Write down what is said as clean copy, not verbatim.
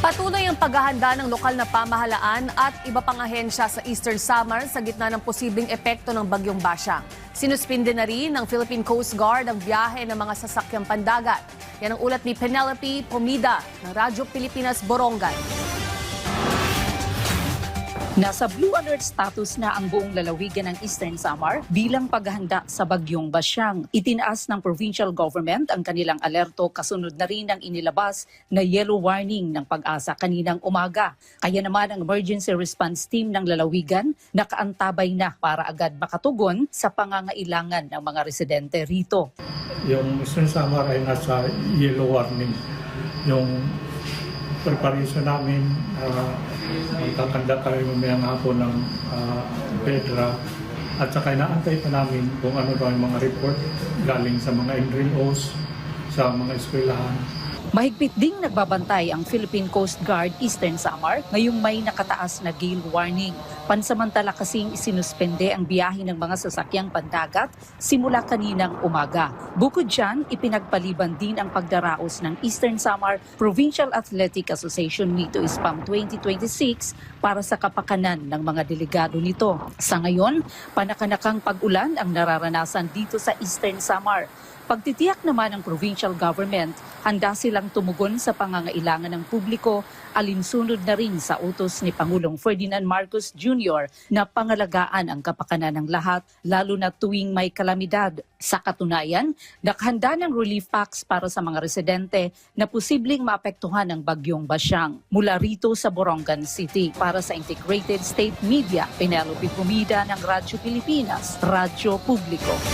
Patuloy ang paghahanda ng lokal na pamahalaan at iba pang ahensya sa Eastern Samar sa gitna ng posibleng epekto ng Bagyong Basyang. Sinuspinde na rin ng Philippine Coast Guard ang biyahe ng mga sasakyang pandagat. Yan ang ulat ni Penelope Pomida ng Radyo Pilipinas Borongan. Nasa Blue Alert status na ang buong lalawigan ng Eastern Samar bilang paghahanda sa Bagyong Basyang. Itinaas ng provincial government ang kanilang alerto kasunod na rin ang inilabas na yellow warning ng Pag-asa kaninang umaga. Kaya naman ang emergency response team ng lalawigan nakaantabay na para agad makatugon sa pangangailangan ng mga residente rito. Yung Eastern Samar ay nasa yellow warning. Yung preparation namin, magkakanda kami mamayang hapon ng Pedra at saka inaantay pa namin kung ano daw yung mga report galing sa mga NGOs, sa mga eskwelahan. Mahigpit ding nagbabantay ang Philippine Coast Guard Eastern Samar ngayong may nakataas na gale warning. Pansamantala kasing isinuspende ang biyahe ng mga sasakyang pandagat simula kaninang umaga. Bukod dyan, ipinagpaliban din ang pagdaraos ng Eastern Samar Provincial Athletic Association Mito Ispam 2026 para sa kapakanan ng mga delegado nito. Sa ngayon, panakanakang pag-ulan ang nararanasan dito sa Eastern Samar. Pagtitiyak naman ng provincial government, handa silang tumugon sa pangangailangan ng publiko, alinsunod na rin sa utos ni Pangulong Ferdinand Marcos Jr. na pangalagaan ang kapakanan ng lahat, lalo na tuwing may kalamidad. Sa katunayan, naghanda ng relief packs para sa mga residente na posibleng maapektuhan ng Bagyong Basyang. Mula rito sa Borongan City, para sa Integrated State Media, Penelope Pomida ng Radyo Pilipinas, Radyo Publiko.